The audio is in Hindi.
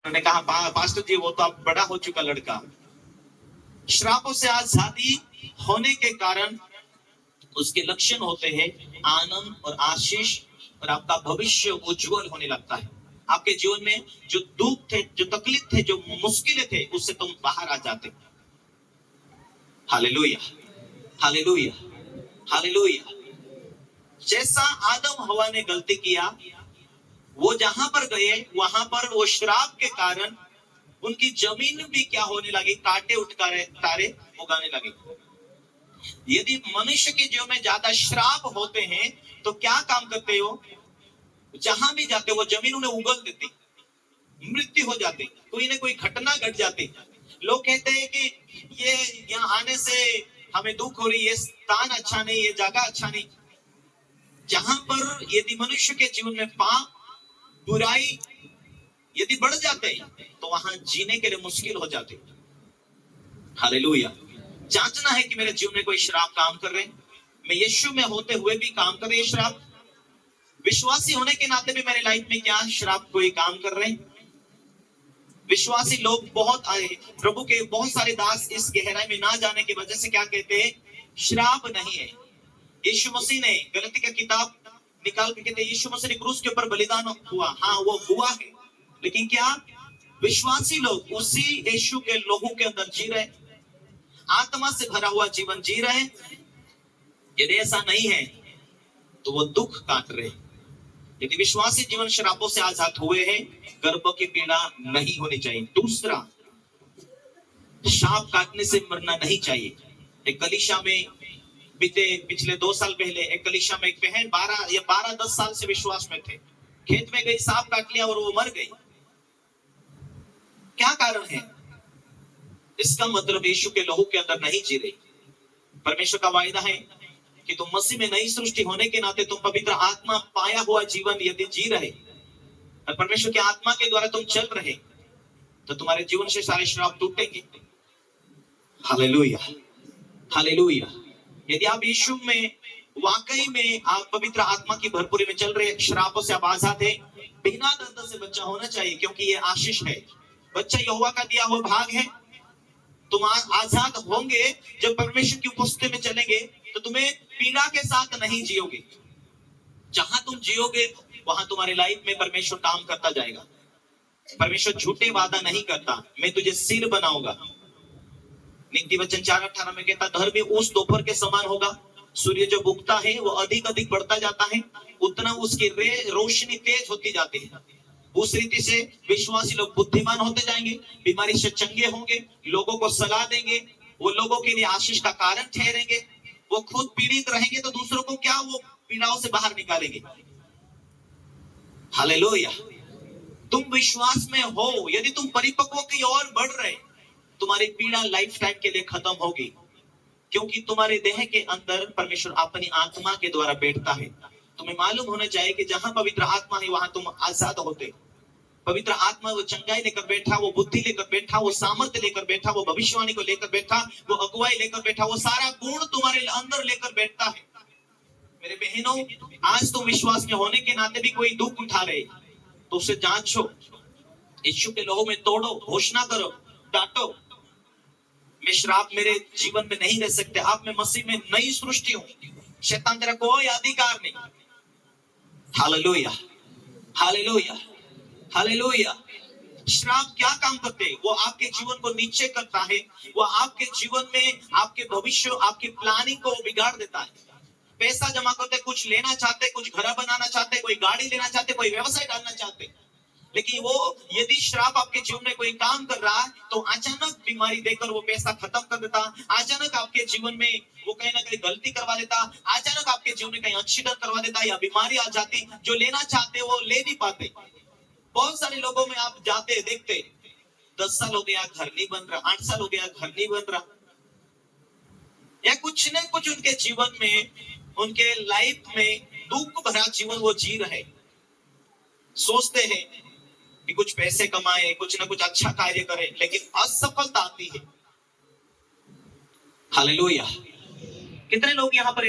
उन्होंने कहा पास्टर जी वो तो अब बड़ा हो चुका लड़का। श्रापों से आजादी होने के कारण उसके लक्षण होते हैं आनंद और आशीष, और आपका भविष्य उज्जवल होने लगता है। आपके जीवन में जो दुख थे, जो तकलीफ थे, जो मुश्किलें थे, उससे तुम बाहर आ जाते। Hallelujah, hallelujah, hallelujah. जैसा आदम हवा ने गलती किया, वो जहां पर गए वहां पर वो श्राप के कारण उनकी जमीन भी क्या होने लगी, कांटे उठकर तारे उगाने लगे। यदि मनुष्य के जीवन में ज्यादा श्राप होते हैं तो क्या काम करते हो, जहां भी जाते वो जमीन उन्हें उगल देती, मृत्यु हो जाती, कोई ना कोई घटना घट जाती। लोग कहते हैं कि ये यहाँ आने से हमें दुख हो रही है, स्थान अच्छा नहीं, ये जगह अच्छा नहीं। जहां पर यदि मनुष्य के जीवन में पाप, बुराई यदि बढ़ जाते तो वहां जीने के लिए मुश्किल हो जाते। हालेलुया। जांचना है कि मेरे जीवन में कोई श्राप काम कर रहे हैं, मैं यीशु में होते हुए भी काम कर रहे हैं श्राप, विश्वासी होने के नाते भी मेरे लाइफ में क्या श्राप कोई काम कर रहे हैं। विश्वासी लोग बहुत आए, प्रभु के बहुत सारे दास इस गहराई में ना जाने की वजह से क्या कहते हैं, श्राप नहीं है। यीशु मसीह ने गलती का किताब निकाल के कहते यीशु मसीह ने क्रूस के ऊपर बलिदान हुआ, हाँ वो हुआ है, लेकिन क्या विश्वासी लोग उसी यीशु के लोगों के अंदर जी रहे, आत्मा से भरा हुआ जीवन जी रहे। यदि ऐसा नहीं है तो वो दुख काट रहे। यदि विश्वासी जीवन शराबों से आजाद हुए हैं, गर्भ की पीड़ा नहीं होनी चाहिए। दूसरा, सांप काटने से मरना नहीं चाहिए। एक कलीसिया में बीते पिछले 2 साल पहले एक कलीसिया में एक बहन 12-10 साल से विश्वास में थे, खेत में गई, सांप काट लिया और वो मर गई। क्या कारण है? इसका मतलब यीशु के लहू के अंदर नहीं जी रही। परमेश्वर का वायदा है कि तुम मसीह में नई सृष्टि होने के नाते तुम पवित्र आत्मा पाया हुआ जीवन यदि जी रहे और परमेश्वर की आत्मा के द्वारा तुम चल रहे तो तुम्हारे जीवन से सारे श्राप टूटेंगे। Hallelujah, hallelujah. यदि आप यीशु में वाकई में आप पवित्र आत्मा की भरपूरी में चल रहे, श्रापों से आप आजाद है, बिना दर्द से बच्चा होना चाहिए, क्योंकि ये आशीष है। बच्चा यहोवा का दिया हुआ भाग है। तुम आजाद होंगे जब परमेश्वर की उपस्थिति में चलेंगे तो तुम्हें पीड़ा के साथ नहीं जियोगे। जहां तुम जियोगे वहां तुम्हारी लाइफ में परमेश्वर काम करता जाएगा। परमेश्वर झूठे वादा नहीं करता, मैं तुझे सिर बनाऊंगा। नीति वचन 4:18 में कहता धर्मी उस दोपहर के समान होगा, सूर्य जब उगता है वो अधिक अधिक बढ़ता जाता है, उतना उसकी रोशनी तेज होती जाती है। उस रीति से विश्वासी लोग बुद्धिमान होते जाएंगे, बीमारी से चंगे होंगे, लोगों को सलाह देंगे, वो लोगों के लिए आशीष का कारण ठहरेंगे। वो खुद पीड़ित रहेंगे तो दूसरों को क्या वो पीड़ाओं से बाहर निकालेंगे। हालेलुया। तुम विश्वास में हो, यदि तुम परिपक्व की ओर बढ़ रहे, तुम्हारी पीड़ा लाइफ टाइम के लिए खत्म होगी, क्योंकि तुम्हारे देह के अंदर परमेश्वर अपनी आत्मा के द्वारा बैठता है। तुम्हें मालूम होना चाहिए कि जहां पवित्र आत्मा है वहां तुम आजाद होते। पवित्र आत्मा वो चंगाई लेकर बैठा, वो बुद्धि लेकर बैठा, वो सामर्थ्य लेकर बैठा, वो भविष्यवाणी को लेकर बैठा, वो अगुवाई लेकर बैठा, वो सारा गुण तुम्हारे अंदर लेकर बैठता है। मेरे बहनों, आज तुम विश्वास में होने के नाते भी कोई दुख उठा रहे तो उसे जांचो, यीशु के लोगों में तोड़ो, घोषणा करो, डांटो, मैं श्राप मेरे जीवन में नहीं रह सकते, आप में मसीह में नई सृष्टि हूं, शैतान तेरा कोई अधिकार नहीं। Hallelujah, hallelujah, hallelujah. श्राप क्या काम करते हैं? वो आपके जीवन को नीचे करता है, वो आपके जीवन में आपके भविष्य, आपकी प्लानिंग को बिगाड़ देता है। पैसा जमा करते, कुछ लेना चाहते, कुछ घर बनाना चाहते, कोई गाड़ी लेना चाहते, कोई व्यवसाय डालना चाहते, लेकिन वो यदि श्राप आपके जीवन में कोई काम कर रहा है तो अचानक बीमारी देकर वो पैसा खत्म कर देता, अचानक आपके जीवन में वो कहीं ना कहीं गलती करवा देता, अचानक आपके जीवन में कहीं एक्सीडेंट करवा देता या बीमारी आ जाती, जो लेना चाहते वो ले नहीं पाते। बहुत सारे लोगों में आप जाते देखते 10 साल हो गया घर नहीं बन रहा, 8 साल हो गया घर नहीं बन रहा, या कुछ न कुछ उनके जीवन में, उनके लाइफ में दुख भरा जीवन वो जी रहे। सोचते हैं कि कुछ पैसे कमाए, कुछ ना कुछ अच्छा कार्य करे, लेकिन असफलता आती है। हालेलुया। कितने लोग यहाँ पर